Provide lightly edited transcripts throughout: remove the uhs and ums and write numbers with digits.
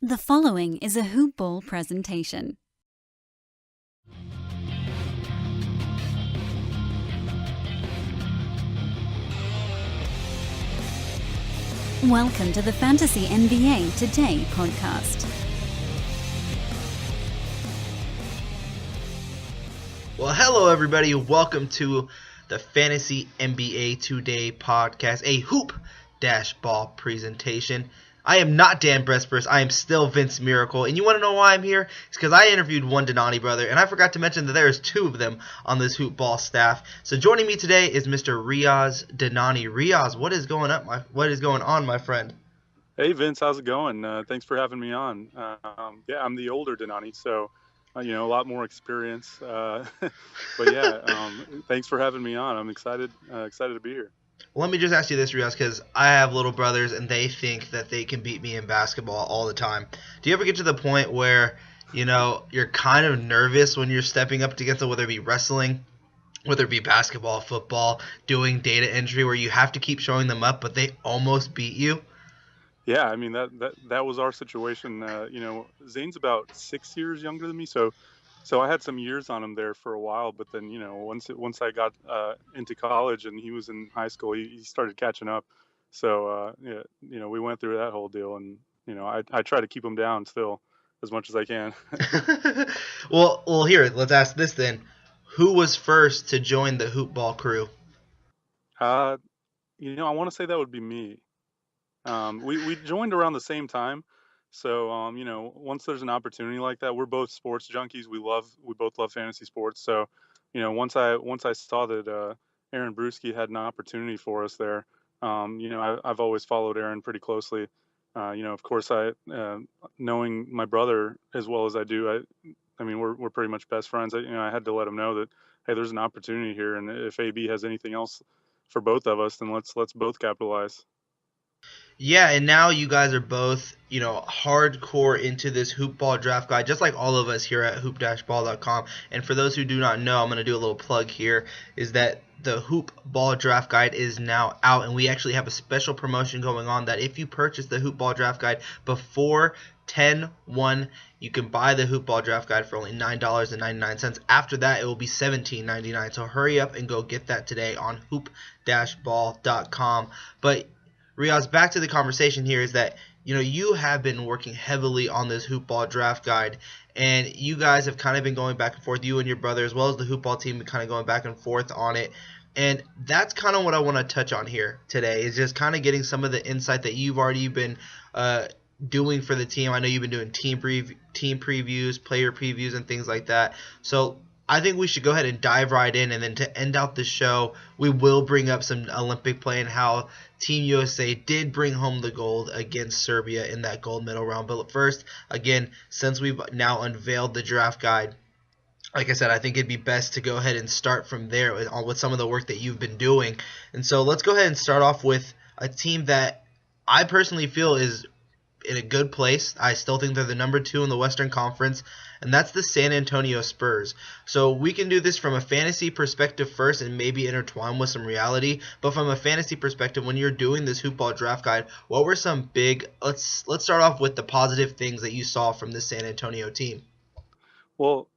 The following is a hoop ball presentation. Welcome to the Fantasy NBA Today podcast. Well, hello everybody. Welcome to the Fantasy NBA Today podcast, a hoop-ball presentation. I am not Dan Brespers. I am still Vince Miracle. And you want to know why I'm here? It's because I interviewed one Dhanani brother, and I forgot to mention that there's two of them on this hoop ball staff. So joining me today is Mr. Riaz Dhanani. Riaz, what is going on, my friend? Hey Vince, how's it going? Thanks for having me on. I'm the older Dhanani, so a lot more experience. Thanks for having me on. I'm excited to be here. Well, let me just ask you this, Riaz, because I have little brothers and they think that they can beat me in basketball all the time. Do you ever get to the point where, you're kind of nervous when you're stepping up against it, whether it be wrestling, whether it be basketball, football, doing data entry, where you have to keep showing them up, but they almost beat you? Yeah, I mean that was our situation. Zane's about 6 years younger than me, so I had some years on him there for a while. But then once I got into college and he was in high school, he started catching up. So we went through that whole deal, and I try to keep him down still as much as I can. Well, here, let's ask this then. Who was first to join the hoop ball crew? I want to say that would be me. We joined around the same time, so once there's an opportunity like that, we're both sports junkies. We both love fantasy sports. So, once I saw that Aaron Brewski had an opportunity for us there, I've always followed Aaron pretty closely. Of course, knowing my brother as well as I do, I mean, we're pretty much best friends. I had to let him know that, hey, there's an opportunity here, and if AB has anything else for both of us, then let's both capitalize. Yeah, and now you guys are both, hardcore into this hoop ball draft guide, just like all of us here at hoop-ball.com. And for those who do not know, I'm going to do a little plug here, is that the hoop ball draft guide is now out, and we actually have a special promotion going on that if you purchase the hoop ball draft guide before 10/1, you can buy the hoop ball draft guide for only $9.99. After that, it will be $17.99. So hurry up and go get that today on hoop-ball.com. But Riaz, back to the conversation here is that, you have been working heavily on this hoop ball draft guide, and you guys have kind of been going back and forth, you and your brother, as well as the hoop ball team, kind of going back and forth on it. And that's kind of what I want to touch on here today, is just kind of getting some of the insight that you've already been doing for the team. I know you've been doing team previews, player previews, and things like that. So I think we should go ahead and dive right in, and then to end out the show, we will bring up some Olympic play and how Team USA did bring home the gold against Serbia in that gold medal round. But first, again, since we've now unveiled the draft guide, like I said, I think it'd be best to go ahead and start from there with some of the work that you've been doing. And so let's go ahead and start off with a team that I personally feel is in a good place. I still think they're the number 2 in the Western Conference, and that's the San Antonio Spurs. So we can do this from a fantasy perspective first and maybe intertwine with some reality. But from a fantasy perspective, when you're doing this hoop ball draft guide, what were some big let's start off with the positive things that you saw from this San Antonio team? Well,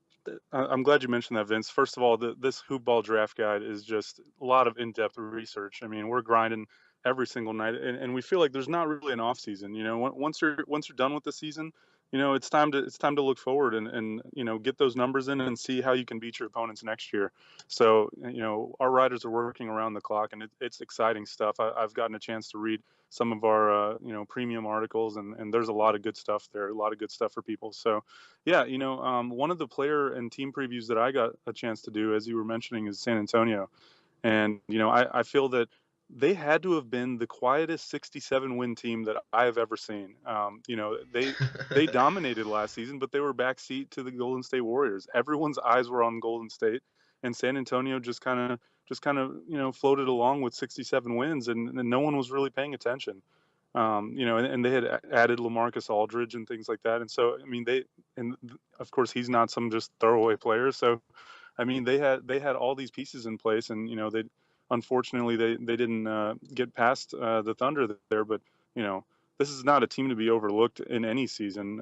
I'm glad you mentioned that, Vince. First of all, this hoop ball draft guide is just a lot of in-depth research. I mean, we're grinding every single night, and we feel like there's not really an off season. Once you're done with the season, it's time to look forward and get those numbers in and see how you can beat your opponents next year. So our writers are working around the clock, and it's exciting stuff. I've gotten a chance to read some of our premium articles, and there's a lot of good stuff there, a lot of good stuff for people. So yeah, one of the player and team previews that I got a chance to do, as you were mentioning, is San Antonio. And, I feel that they had to have been the quietest 67 win team that I have ever seen. They dominated last season, but they were backseat to the Golden State Warriors. Everyone's eyes were on Golden State, and San Antonio just kind of floated along with 67 wins, and no one was really paying attention. And they had added LaMarcus Aldridge and things like that. And so, I mean, and of course, he's not some just throwaway player. So, I mean, they had all these pieces in place, and unfortunately they didn't get past the Thunder there. But this is not a team to be overlooked in any season.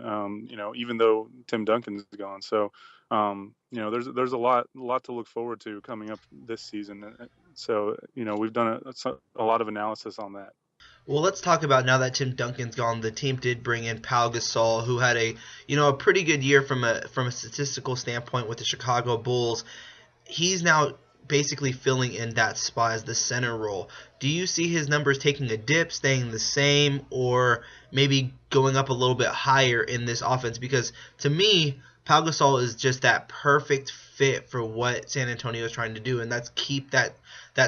Even though Tim Duncan's gone, so there's a lot to look forward to coming up this season. So we've done a lot of analysis on that. Well, let's talk about now that Tim Duncan's gone. The team did bring in Pau Gasol, who had a pretty good year from a statistical standpoint with the Chicago Bulls. He's now basically filling in that spot as the center role. Do you see his numbers taking a dip, staying the same, or maybe going up a little bit higher in this offense? Because to me, Pau Gasol is just that perfect fit for what San Antonio is trying to do, and that's keep that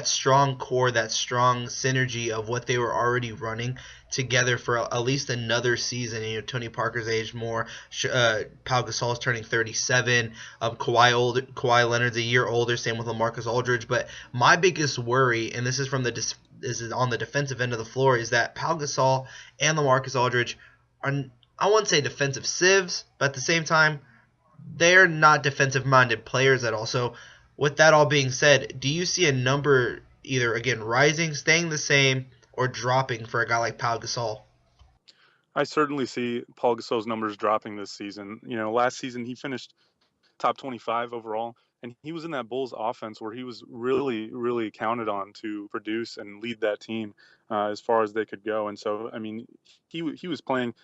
strong core, that strong synergy of what they were already running together for at least another season. Tony Parker's aged more. Pau Gasol's turning 37. Kawhi Leonard's a year older. Same with LaMarcus Aldridge. But my biggest worry, and this is on the defensive end of the floor, is that Pau Gasol and LaMarcus Aldridge are, I wouldn't say defensive sieves, but at the same time, they're not defensive-minded players at all. So with that all being said, do you see a number either, again, rising, staying the same, or dropping for a guy like Pau Gasol? I certainly see Paul Gasol's numbers dropping this season. Last season he finished top 25 overall, and he was in that Bulls offense where he was really, really counted on to produce and lead that team as far as they could go. And so, I mean, he was playing,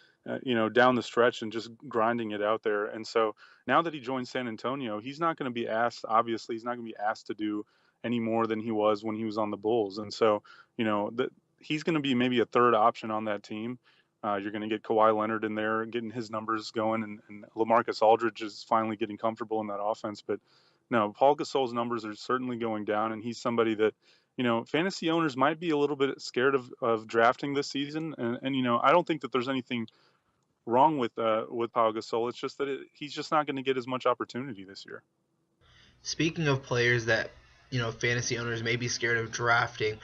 down the stretch and just grinding it out there. And so now that he joined San Antonio, he's not going to be asked. Obviously, he's not going to be asked to do any more than he was when he was on the Bulls. And so, that he's going to be maybe a third option on that team. You're going to get Kawhi Leonard in there, getting his numbers going, and LaMarcus Aldridge is finally getting comfortable in that offense. But no, Paul Gasol's numbers are certainly going down, and he's somebody that, fantasy owners might be a little bit scared of drafting this season. And I don't think that there's anything wrong with Paul Gasol. It's just that he's just not going to get as much opportunity this year. Speaking of players that fantasy owners may be scared of drafting,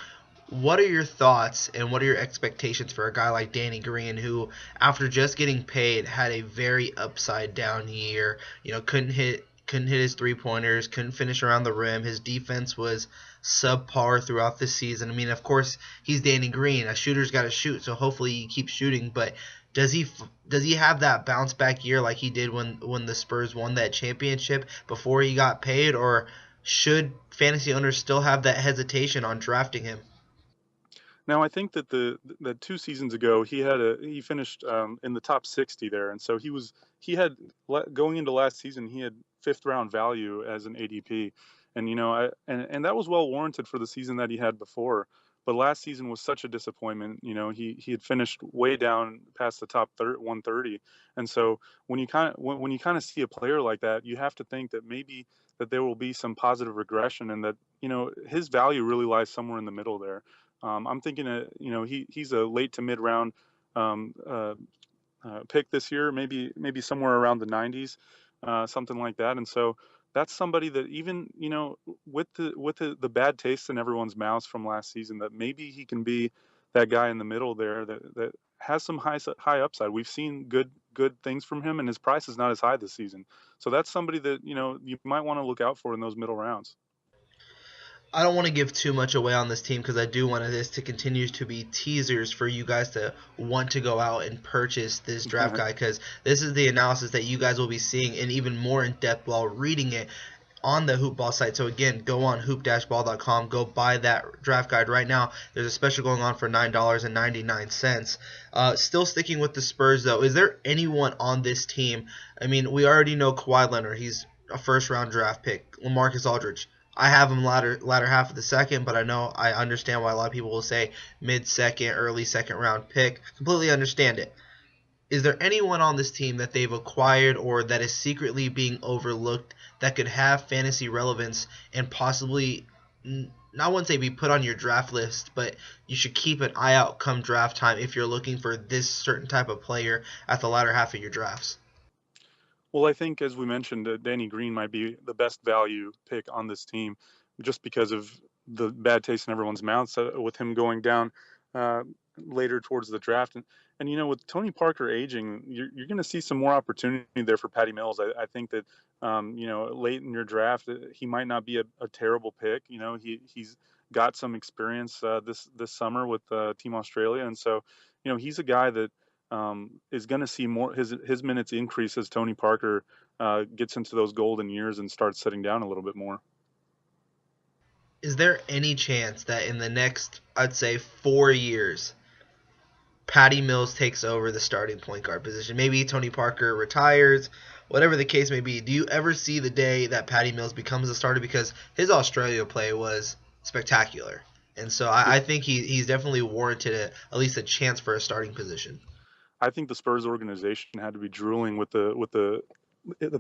what are your thoughts and what are your expectations for a guy like Danny Green, who, after just getting paid, had a very upside down year? Couldn't hit his 3-pointers, couldn't finish around the rim. His defense was subpar throughout the season. I mean, of course, he's Danny Green. A shooter's got to shoot, so hopefully he keeps shooting. But does he have that bounce back year like he did when the Spurs won that championship before he got paid, or should fantasy owners still have that hesitation on drafting him? Now, I think that that 2 seasons ago he finished in the top 60 there, and so he had going into last season he had fifth round value as an ADP, and and that was well warranted for the season that he had before. But last season was such a disappointment. He had finished way down past the top 130, and so when you kind of see a player like that, you have to think that maybe that there will be some positive regression, and that his value really lies somewhere in the middle there. I'm thinking, he's a late to mid round um, uh, pick this year, maybe somewhere around the 90s, something like that. And so that's somebody that even with the bad taste in everyone's mouths from last season, that maybe he can be that guy in the middle there that has some high upside. We've seen good things from him, and his price is not as high this season. So that's somebody that you might want to look out for in those middle rounds. I don't want to give too much away on this team because I do want this to continue to be teasers for you guys to want to go out and purchase this draft guy, because this is the analysis that you guys will be seeing and even more in depth while reading it on the Hoopball site. So again, go on hoop-ball.com, go buy that draft guide right now. There's a special going on for $9.99. Still sticking with the Spurs though, is there anyone on this team? I mean, we already know Kawhi Leonard, he's a first round draft pick. LaMarcus Aldridge, I have him latter half of the second, but I understand why a lot of people will say mid-second, early second round pick. Completely understand it. Is there anyone on this team that they've acquired or that is secretly being overlooked that could have fantasy relevance and possibly, I wouldn't say be put on your draft list, but you should keep an eye out come draft time if you're looking for this certain type of player at the latter half of your drafts? Well, I think, as we mentioned, Danny Green might be the best value pick on this team, just because of the bad taste in everyone's mouths with him going down uh, later towards the draft. And with Tony Parker aging, you're going to see some more opportunity there for Patty Mills. I think that late in your draft, he might not be a terrible pick. He's got some experience this summer with Team Australia, and so he's a guy that is going to see more his minutes increase as Tony Parker gets into those golden years and starts sitting down a little bit more. Is there any chance that in the next, I'd say, 4 years, Patty Mills takes over the starting point guard position? Maybe Tony Parker retires, whatever the case may be. Do you ever see the day that Patty Mills becomes a starter? Because his Australia play was spectacular. And so I think he's definitely warranted at least a chance for a starting position. I think the Spurs organization had to be drooling with the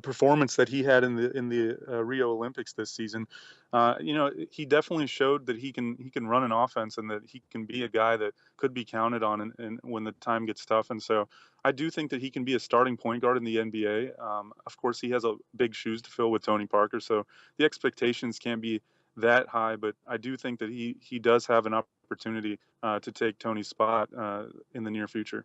performance that he had in the Rio Olympics this season. He definitely showed that he can run an offense and that he can be a guy that could be counted on and when the time gets tough. And so I do think that he can be a starting point guard in the NBA. Of course, he has a big shoes to fill with Tony Parker, so the expectations can't be that high. But I do think that he does have an opportunity to take Tony's spot in the near future.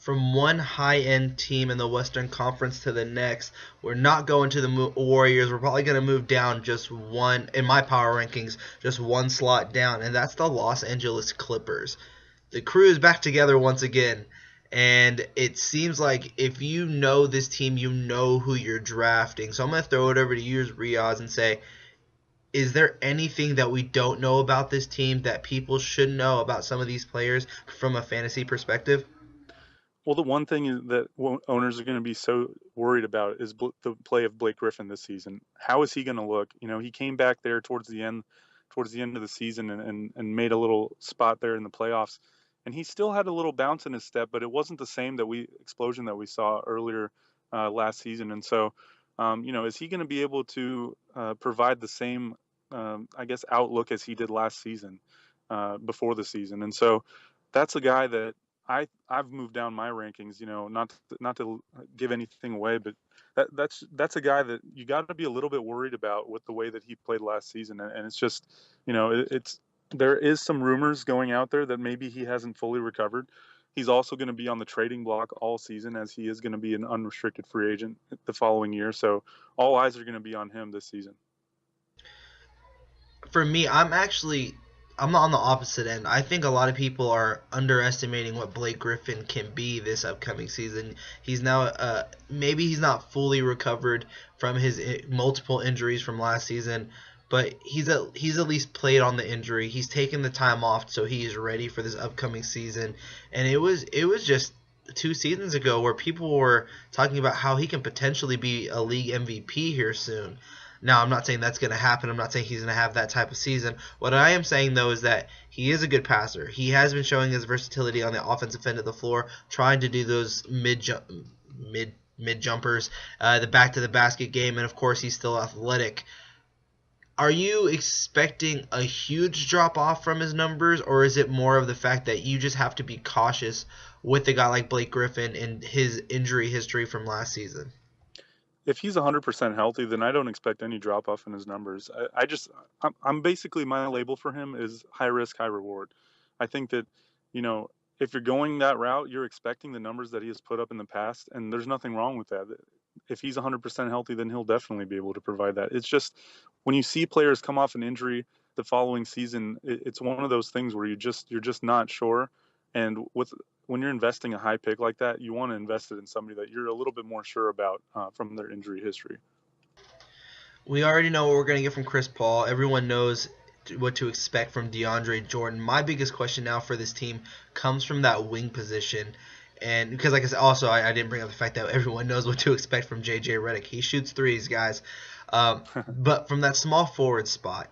From one high-end team in the Western Conference to the next, we're not going to the Warriors. We're probably going to move down just one, in my power rankings, just one slot down, and that's the Los Angeles Clippers. The crew is back together once again, and it seems like if you know this team, you know who you're drafting. So I'm going to throw it over to you, Riaz, and say, is there anything that we don't know about this team that people should know about some of these players from a fantasy perspective? Well, the one thing that owners are going to be so worried about is the play of Blake Griffin this season. How is he going to look? He came back there towards the end of the season and made a little spot there in the playoffs, and he still had a little bounce in his step, but it wasn't the same explosion that we saw earlier last season. And so, is he going to be able to provide the same, outlook as he did last season before the season? And so, that's a guy that I've moved down my rankings, not to give anything away, but that's a guy that you got to be a little bit worried about with the way that he played last season. And it's just, there is some rumors going out there that maybe he hasn't fully recovered. He's also going to be on the trading block all season, as he is going to be an unrestricted free agent the following year. So all eyes are going to be on him this season. For me, I'm not on the opposite end. I think a lot of people are underestimating what Blake Griffin can be this upcoming season. He's now maybe he's not fully recovered from his multiple injuries from last season, but he's at least played on the injury. He's taken the time off, so he's ready for this upcoming season. And it was just 2 seasons ago where people were talking about how he can potentially be a league MVP here soon. Now, I'm not saying that's going to happen. I'm not saying he's going to have that type of season. What I am saying, though, is that he is a good passer. He has been showing his versatility on the offensive end of the floor, trying to do those mid jumpers, the back-to-the-basket game, and, of course, he's still athletic. Are you expecting a huge drop-off from his numbers, or is it more of the fact that you just have to be cautious with a guy like Blake Griffin and his injury history from last season? If he's 100% healthy, then I don't expect any drop off in his numbers. I'm basically, my label for him is high risk, high reward. I think that, if you're going that route, you're expecting the numbers that he has put up in the past, and there's nothing wrong with that. If he's 100% healthy, then he'll definitely be able to provide that. It's just when you see players come off an injury the following season, it's one of those things where you're just not sure. And when you're investing a high pick like that, you want to invest it in somebody that you're a little bit more sure about from their injury history. We already know what we're going to get from Chris Paul. Everyone knows what to expect from DeAndre Jordan. My biggest question now for this team comes from that wing position. And because, like I said, also I didn't bring up the fact that everyone knows what to expect from J.J. Redick. He shoots threes, guys. But from that small forward spot,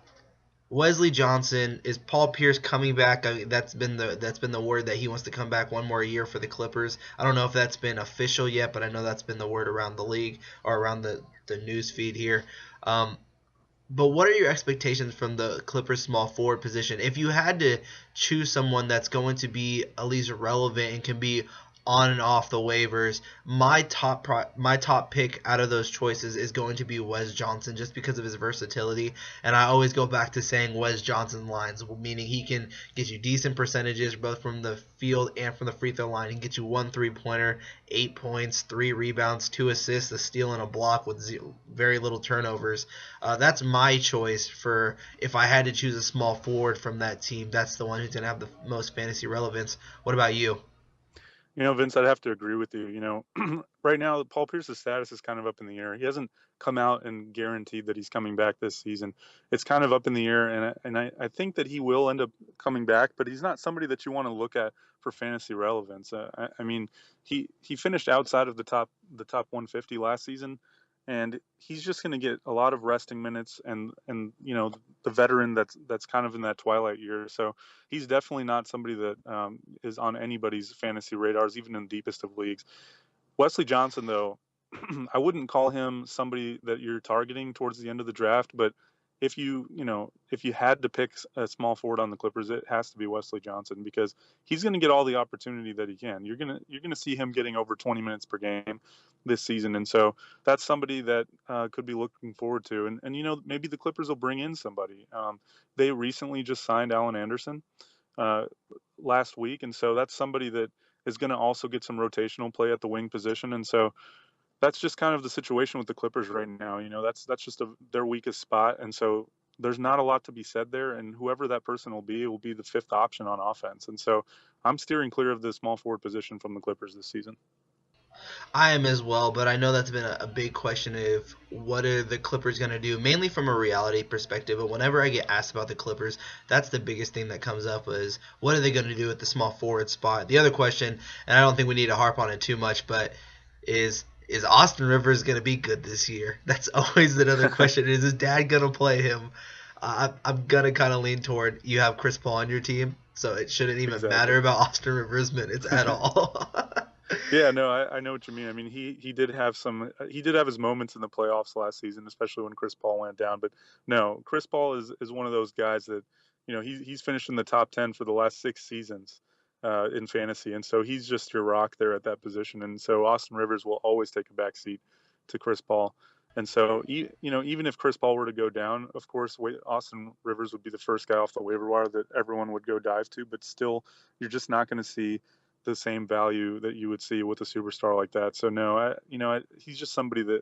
Wesley Johnson, is Paul Pierce coming back? That's been the word that he wants to come back one more year for the Clippers. I don't know if that's been official yet, but I know that's been the word around the league or around the news feed here. But what are your expectations from the Clippers small forward position? If you had to choose someone that's going to be at least relevant and can be on and off the waivers. My top pick out of those choices is going to be Wes Johnson, just because of his versatility. And I always go back to saying Wes Johnson lines, meaning he can get you decent percentages both from the field and from the free throw line. He can get you 1 3-pointer, 8 points, 3 rebounds, 2 assists, a steal, and a block with very little turnovers. That's my choice for if I had to choose a small forward from that team. That's the one who's going to have the most fantasy relevance. What about you? Vince, I'd have to agree with you. Right now, Paul Pierce's status is kind of up in the air. He hasn't come out and guaranteed that he's coming back this season. It's kind of up in the air, and I think that he will end up coming back, but he's not somebody that you want to look at for fantasy relevance. I mean, he finished outside of the top 150 last season, and he's just going to get a lot of resting minutes, and the veteran that's kind of in that twilight year. So he's definitely not somebody that is on anybody's fantasy radars, even in the deepest of leagues. Wesley Johnson, though, I wouldn't call him somebody that you're targeting towards the end of the draft, but if you had to pick a small forward on the Clippers, it has to be Wesley Johnson, because he's going to get all the opportunity that he can. You're going to see him getting over 20 minutes per game this season, and so that's somebody that could be looking forward to. And maybe the Clippers will bring in somebody. They recently just signed Allen Anderson uh, last week, and so that's somebody that is going to also get some rotational play at the wing position, and so that's just kind of the situation with the Clippers right now. That's just their weakest spot, and so there's not a lot to be said there. And whoever that person will be the fifth option on offense. And so I'm steering clear of the small forward position from the Clippers this season. I am as well, but I know that's been a big question of what are the Clippers going to do, mainly from a reality perspective. But whenever I get asked about the Clippers, that's the biggest thing that comes up is what are they going to do at the small forward spot? The other question, and I don't think we need to harp on it too much, but is Austin Rivers going to be good this year? That's always another question. Is his dad going to play him? I'm going to kind of lean toward you have Chris Paul on your team, so it shouldn't even matter about Austin Rivers' minutes at all. Yeah, no, I know what you mean. I mean, he did have his moments in the playoffs last season, especially when Chris Paul went down. But no, Chris Paul is one of those guys that he's finished in the top 10 for the last 6 seasons in fantasy, and so he's just your rock there at that position. And so Austin Rivers will always take a back seat to Chris Paul. And so even if Chris Paul were to go down, of course, Austin Rivers would be the first guy off the waiver wire that everyone would go dive to. But still, you're just not going to see the same value that you would see with a superstar like that. So no, he's just somebody that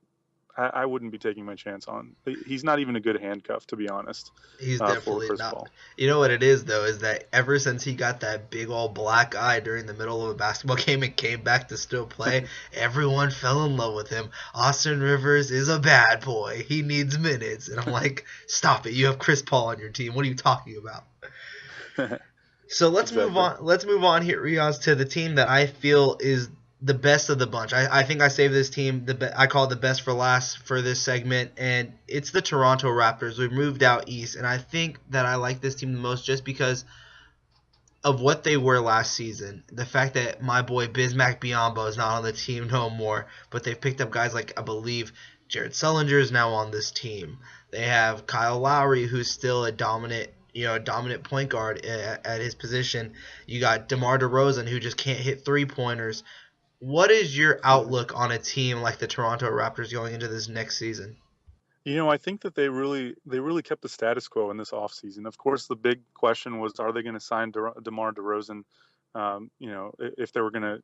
I wouldn't be taking my chance on. He's not even a good handcuff, to be honest. He's For definitely Chris not. Paul. You know what it is though, is that ever since he got that big old black eye during the middle of a basketball game and came back to still play, everyone fell in love with him. Austin Rivers is a bad boy. He needs minutes. And I'm like, stop it. You have Chris Paul on your team. What are you talking about? So let's move on. Let's move on here, Riaz, to the team that I feel is the best of the bunch. I think I saved this team. I call it the best for last for this segment, and it's the Toronto Raptors. We moved out east, and I think that I like this team the most just because of what they were last season. The fact that my boy Bismack Biyombo is not on the team no more, but they've picked up guys like, I believe, Jared Sullinger is now on this team. They have Kyle Lowry, who's still a dominant point guard at his position. You got DeMar DeRozan, who just can't hit three-pointers. What is your outlook on a team like the Toronto Raptors going into this next season? I think that they really kept the status quo in this offseason. Of course, the big question was, are they going to sign DeMar DeRozan? If they were going to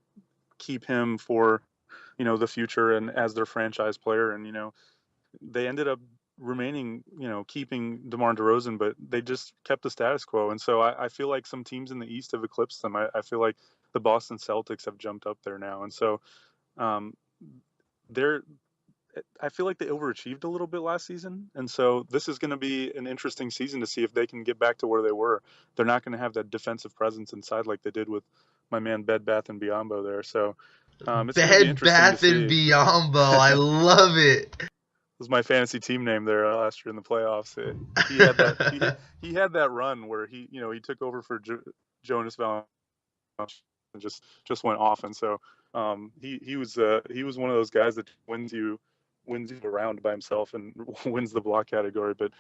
keep him for, the future and as their franchise player. And, they ended up remaining, keeping DeMar DeRozan, but they just kept the status quo. And so I feel like some teams in the East have eclipsed them. I feel like the Boston Celtics have jumped up there now. And so um, I feel like they overachieved a little bit last season. And so this is going to be an interesting season to see if they can get back to where they were. They're not going to have that defensive presence inside like they did with my man Bed Bath and Biyombo there. So it's going to be Bed interesting Bath to and see. Biyombo. I love it. Was my fantasy team name there last year in the playoffs. He had that he had that run where he took over for Jonas Valanciunas and just went off. And so he was one of those guys that wins you around by himself and wins the block category. But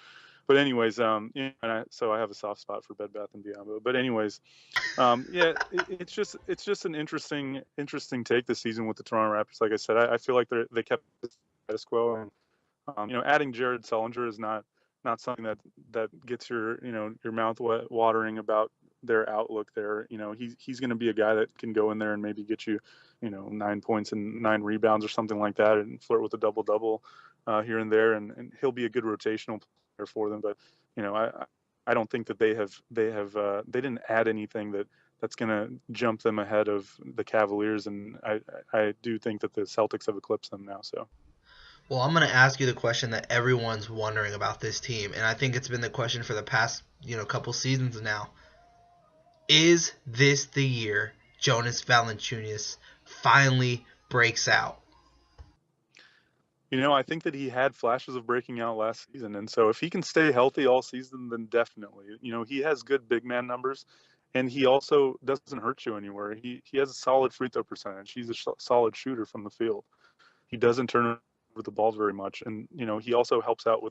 But anyways, so I have a soft spot for Bed Bath and Beyond. But anyways, yeah, it's just an interesting take this season with the Toronto Raptors. Like I said, I feel like they kept the status quo, and adding Jared Sullinger is not something that gets your mouth watering about their outlook there. He's going to be a guy that can go in there and maybe get you, 9 points and 9 rebounds or something like that, and flirt with a double double here and there, and he'll be a good rotational player for them. But I don't think that they didn't add anything that's going to jump them ahead of the Cavaliers, and I do think that the Celtics have eclipsed them now. So. Well, I'm going to ask you the question that everyone's wondering about this team, and I think it's been the question for the past, couple seasons now. Is this the year Jonas Valanciunas finally breaks out? I think that he had flashes of breaking out last season, and so if he can stay healthy all season, then definitely. He has good big man numbers, and he also doesn't hurt you anywhere. He has a solid free throw percentage. He's a solid shooter from the field. He doesn't turn over the ball very much, and he also helps out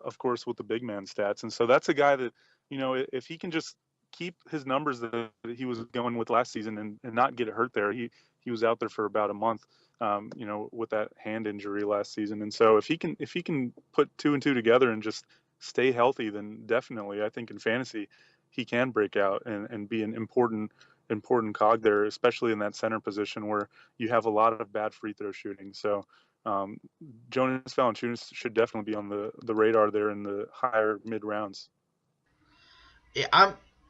of course, with the big man stats. And so that's a guy that if he can just keep his numbers that he was going with last season and not get hurt there. He was out there for about a month, with that hand injury last season. And so if he can put two and two together and just stay healthy, then definitely I think in fantasy he can break out and be an important cog there, especially in that center position where you have a lot of bad free throw shooting. So Jonas Valanciunas should definitely be on the radar there in the higher mid rounds. Yeah,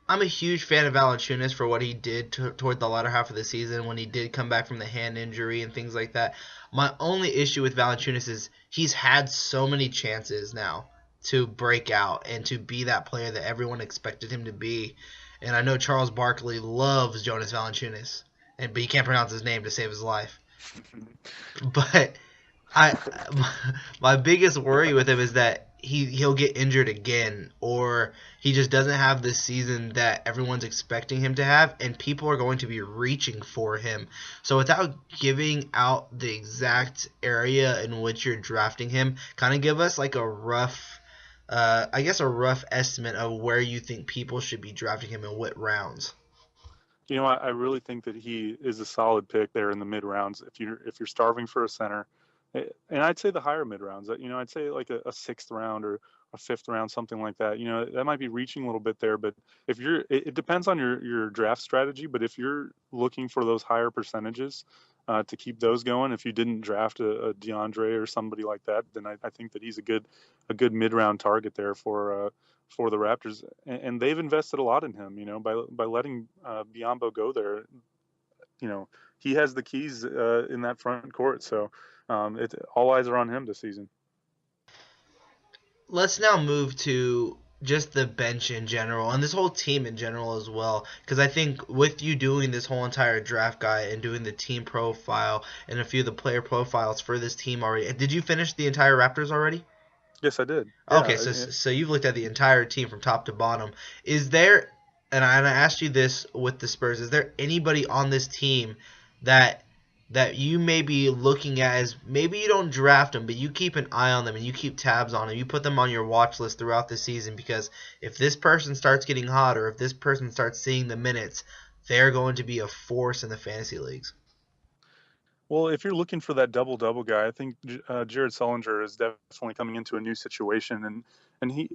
I'm a huge fan of Valanciunas for what he did toward the latter half of the season when he did come back from the hand injury and things like that. My only issue with Valanciunas is he's had so many chances now to break out and to be that player that everyone expected him to be. And I know Charles Barkley loves Jonas Valanciunas, but he can't pronounce his name to save his life. But I my biggest worry with him is that he'll get injured again, or he just doesn't have the season that everyone's expecting him to have, and people are going to be reaching for him. So without giving out the exact area in which you're drafting him, kind of give us like a rough estimate of where you think people should be drafting him in what rounds. I really think that he is a solid pick there in the mid rounds. If you're starving for a center, and I'd say the higher mid rounds. I'd say like a sixth round or a fifth round, something like that. That might be reaching a little bit there, but it depends on your draft strategy. But if you're looking for those higher percentages to keep those going, if you didn't draft a DeAndre or somebody like that, then I think that he's a good mid round target there for the Raptors, and they've invested a lot in him. By letting Biyombo go there, he has the keys in that front court. So all eyes are on him this season. Let's now move to just the bench in general and this whole team in general as well, because I think with you doing this whole entire draft guide and doing the team profile and a few of the player profiles for this team already, did you finish the entire Raptors already? Yes, I did. Okay, so you've looked at the entire team from top to bottom. Is there, and I asked you this with the Spurs, is there anybody on this team that you may be looking at as maybe you don't draft them, but you keep an eye on them and you keep tabs on them, you put them on your watch list throughout the season, because if this person starts getting hot or if this person starts seeing the minutes, they're going to be a force in the fantasy leagues? Well, if you're looking for that double-double guy, I think Jared Sullinger is definitely coming into a new situation, and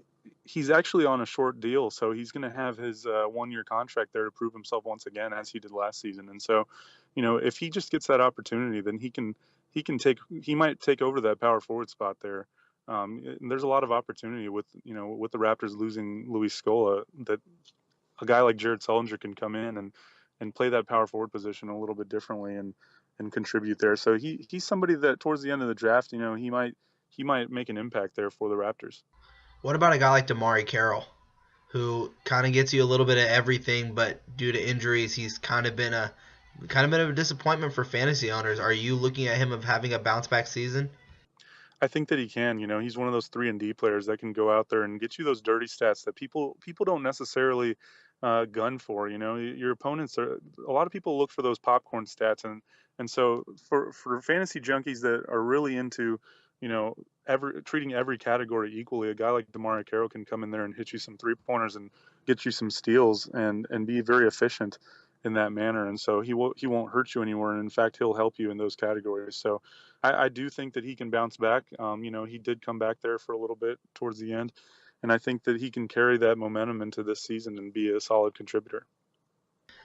he's actually on a short deal, so he's going to have his 1-year contract there to prove himself once again, as he did last season. And so, if he just gets that opportunity, then he might take over that power forward spot there. And there's a lot of opportunity with the Raptors losing Luis Scola, that a guy like Jared Sullinger can come in and play that power forward position a little bit differently and contribute there. So he's somebody that towards the end of the draft, he might make an impact there for the Raptors. What about a guy like Damari Carroll, who kind of gets you a little bit of everything, but due to injuries, he's kind of been a disappointment for fantasy owners? Are you looking at him of having a bounce back season? I think that he can. He's one of those 3-and-D players that can go out there and get you those dirty stats that people don't necessarily gun for. Your opponents are, a lot of people look for those popcorn stats, and so for fantasy junkies that are really into treating every category equally. A guy like DeMario Carroll can come in there and hit you some 3-pointers and get you some steals and be very efficient in that manner. And so he won't hurt you anywhere. And in fact, he'll help you in those categories. So I do think that he can bounce back. He did come back there for a little bit towards the end, and I think that he can carry that momentum into this season and be a solid contributor.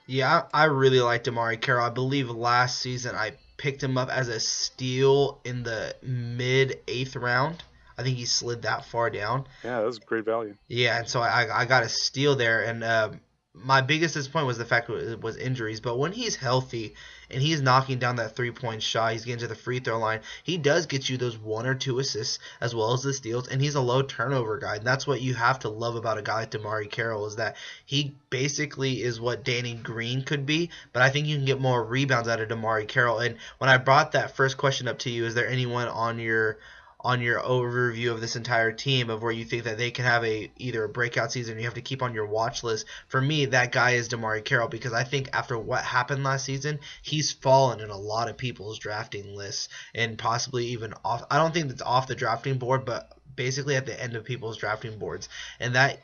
Yeah, I really like DeMario Carroll. I believe last season I picked him up as a steal in the mid-8th round. I think he slid that far down. Yeah, that was great value. Yeah, and so I got a steal there, and my biggest disappointment was the fact it was injuries. But when he's healthy and he's knocking down that 3-point shot, he's getting to the free throw line, he does get you those 1 or 2 assists as well as the steals, and he's a low turnover guy. And that's what you have to love about a guy like DeMario Carroll, is that he basically is what Danny Green could be, but I think you can get more rebounds out of DeMario Carroll. And when I brought that first question up to you, is there anyone on your overview of this entire team of where you think that they can have either a breakout season, you have to keep on your watch list? For me, that guy is DeMario Carroll, because I think after what happened last season, he's fallen in a lot of people's drafting lists and possibly even off. I don't think it's off the drafting board, but basically at the end of people's drafting boards. And that,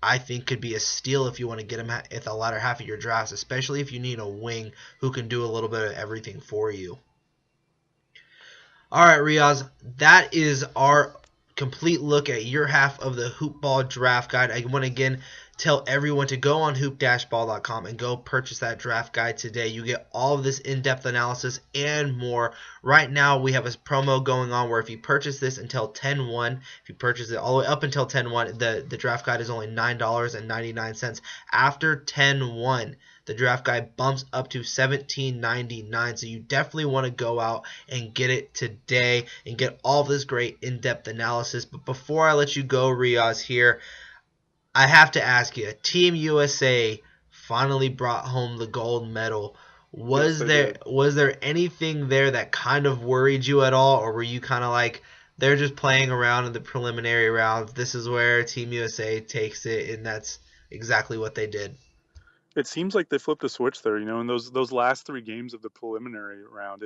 I think, could be a steal if you want to get him at the latter half of your drafts, especially if you need a wing who can do a little bit of everything for you. All right, Riaz, that is our complete look at your half of the Hoop Ball Draft Guide. I want to again tell everyone to go on hoop-ball.com and go purchase that draft guide today. You get all of this in-depth analysis and more. Right now, we have a promo going on where if you purchase this until 10/1, if you purchase it all the way up until 10/1, the draft guide is only $9.99. After 10/1, the draft guide bumps up to $17.99. So you definitely want to go out and get it today and get all this great in-depth analysis. But before I let you go, Riaz, here, I have to ask you, Team USA finally brought home the gold medal. Was there anything there that kind of worried you at all, or were you kind of like, they're just playing around in the preliminary rounds, this is where Team USA takes it, and that's exactly what they did? It seems like they flipped a switch there, in those last 3 games of the preliminary round.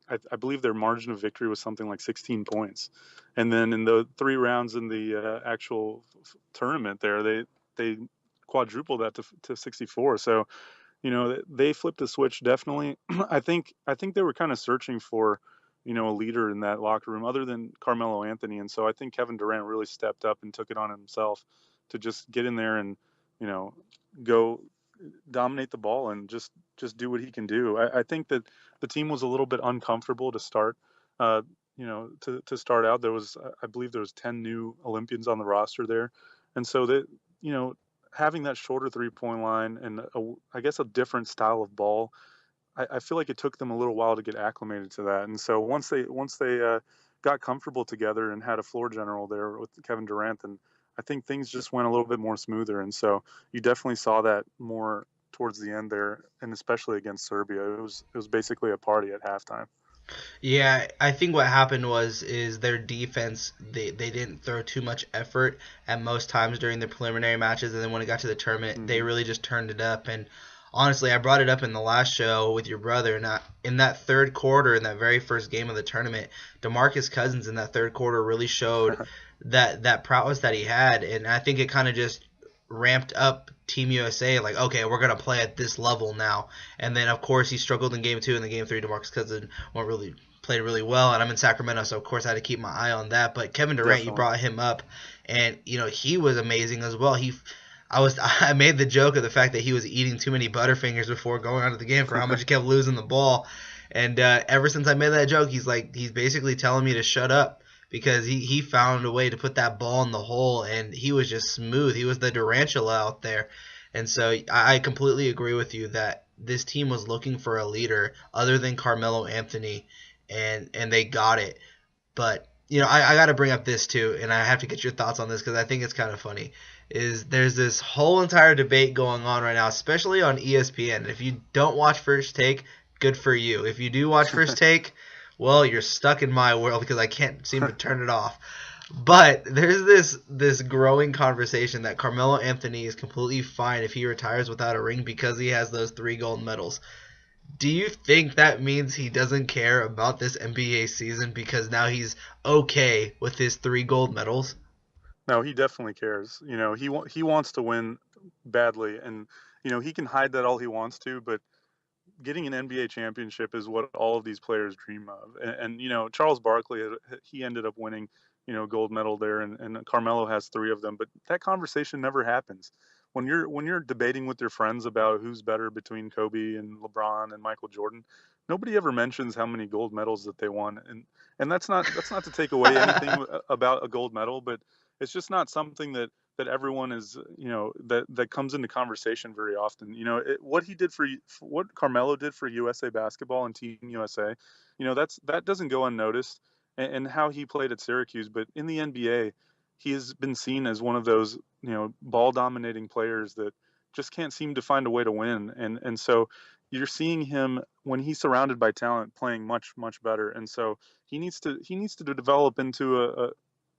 I believe their margin of victory was something like 16 points, and then in the 3 rounds in the actual tournament, there they quadrupled that to 64. So, they flipped a switch definitely. I think they were kind of searching for, a leader in that locker room other than Carmelo Anthony, and so I think Kevin Durant really stepped up and took it on himself to just get in there and go dominate the ball and just do what he can do. I think that the team was a little bit uncomfortable to start. To start out, I believe there was 10 new Olympians on the roster there, and so that having that shorter 3-point line and I guess a different style of ball, I feel like it took them a little while to get acclimated to that. And so once they got comfortable together and had a floor general there with Kevin Durant, and I think things just went a little bit more smoother. And so you definitely saw that more towards the end there, and especially against Serbia. It was basically a party at halftime. Yeah, I think what happened is their defense, they didn't throw too much effort at most times during the preliminary matches, and then when it got to the tournament, they really just turned it up. And honestly, I brought it up in the last show with your brother. In that third quarter, in that very first game of the tournament, DeMarcus Cousins in that third quarter really showed that prowess that he had, and I think it kind of just ramped up Team USA, like, okay, we're going to play at this level now. And then, of course, he struggled in Game 2 and then Game 3. DeMarcus Cousins played really well, and I'm in Sacramento, so, of course, I had to keep my eye on that. But Kevin Durant, you brought him up, and, he was amazing as well. I made the joke of the fact that he was eating too many Butterfingers before going out of the game for how much he kept losing the ball. And ever since I made that joke, he's basically telling me to shut up, because he found a way to put that ball in the hole, and he was just smooth. He was the Durantula out there. And so I completely agree with you that this team was looking for a leader other than Carmelo Anthony, and they got it. But, I got to bring up this too, and I have to get your thoughts on this because I think it's kind of funny, is there's this whole entire debate going on right now, especially on ESPN. If you don't watch First Take, good for you. If you do watch First Take, well, you're stuck in my world because I can't seem to turn it off. But there's this growing conversation that Carmelo Anthony is completely fine if he retires without a ring because he has those 3 gold medals. Do you think that means he doesn't care about this NBA season because now he's okay with his 3 gold medals? No, he definitely cares. He wants to win badly, and he can hide that all he wants to, but getting an NBA championship is what all of these players dream of. And Charles Barkley, he ended up winning, gold medal there, and Carmelo has 3 of them. But that conversation never happens. When you're debating with your friends about who's better between Kobe and LeBron and Michael Jordan, nobody ever mentions how many gold medals that they won. And that's not to take away anything about a gold medal, but it's just not something that everyone is, that comes into conversation very often. What he did what Carmelo did for USA basketball and Team USA, that doesn't go unnoticed, and how he played at Syracuse. But in the NBA, he has been seen as one of those, ball dominating players that just can't seem to find a way to win. And so you're seeing him when he's surrounded by talent playing much, much better. And so he needs to develop into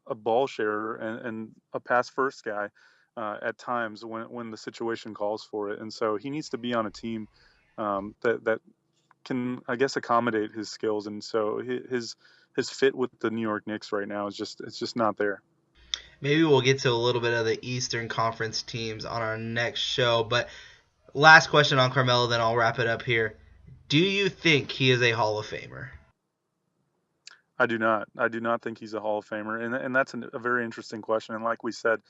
a ball sharer and a pass first guy at times when the situation calls for it. And so he needs to be on a team that can, I guess, accommodate his skills. And so his fit with the New York Knicks right now is it's just not there. Maybe we'll get to a little bit of the Eastern Conference teams on our next show. But last question on Carmelo, then I'll wrap it up here. Do you think he is a Hall of Famer? I do not. I do not think he's a Hall of Famer, and that's a very interesting question. And like we said,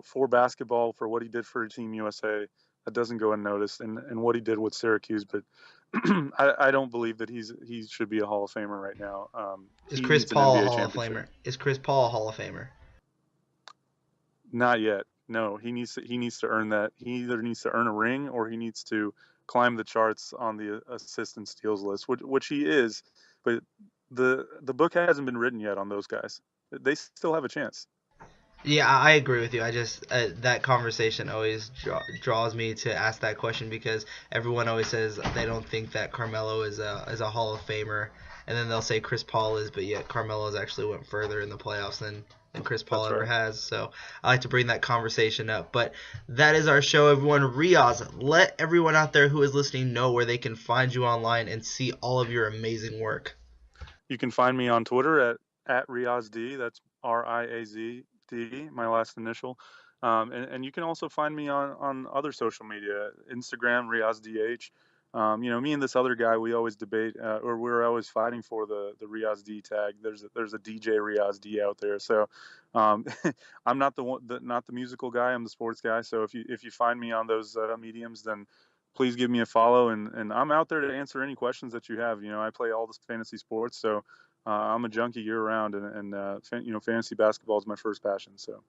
for basketball, for what he did for Team USA, that doesn't go unnoticed, and what he did with Syracuse. But I don't believe that he should be a Hall of Famer right now. Is He Chris needs an Paul a NBA Hall of championship. Famer? Is Chris Paul a Hall of Famer? Not yet. No, he needs to earn that. He either needs to earn a ring or he needs to climb the charts on the assist and steals list, which he is. But the book hasn't been written yet on those guys. They still have a chance. Yeah, I agree with you. I just that conversation always draws me to ask that question because everyone always says they don't think that Carmelo is a Hall of Famer, and then they'll say Chris Paul is, but yet Carmelo's actually went further in the playoffs than Chris Paul That's ever right. has. So I like to bring that conversation up. But that is our show, everyone. Riaz, let everyone out there who is listening know where they can find you online and see all of your amazing work. You can find me on Twitter at Riaz D. That's RIAZD, my last initial. And you can also find me on other social media, Instagram, RiazDH. Me and this other guy, we always debate, or we're always fighting for the Riaz D tag. There's a DJ Riaz D out there. So I'm not not the musical guy. I'm the sports guy. So if you find me on those mediums, then please give me a follow, and I'm out there to answer any questions that you have. I play all this fantasy sports, so I'm a junkie year round, and fantasy basketball is my first passion. So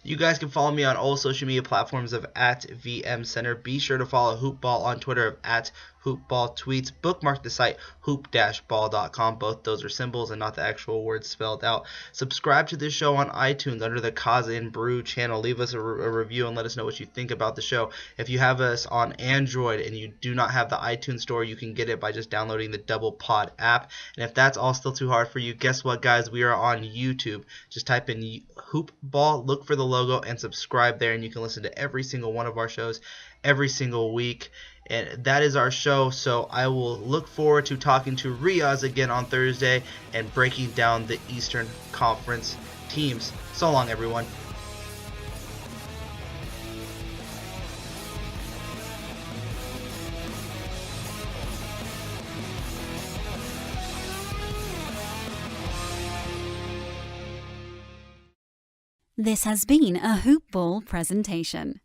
You guys can follow me on all social media platforms of @VMCenter. Be sure to follow Hoopball on Twitter of @HoopballTweets. Bookmark the site hoop-ball.com. Both those are symbols and not the actual words spelled out. Subscribe to this show on iTunes under the Kaza and Brew channel. Leave us a review and let us know what you think about the show. If you have us on Android and you do not have the iTunes store, you can get it by just downloading the Double Pod app. And if that's all still too hard for you, guess what, guys? We are on YouTube. Just type in Hoopball, look for the logo, and subscribe there, and you can listen to every single one of our shows every single week. And that is our show, so I will look forward to talking to Riaz again on Thursday and breaking down the Eastern Conference teams. So long, everyone. This has been a Hoop Ball presentation.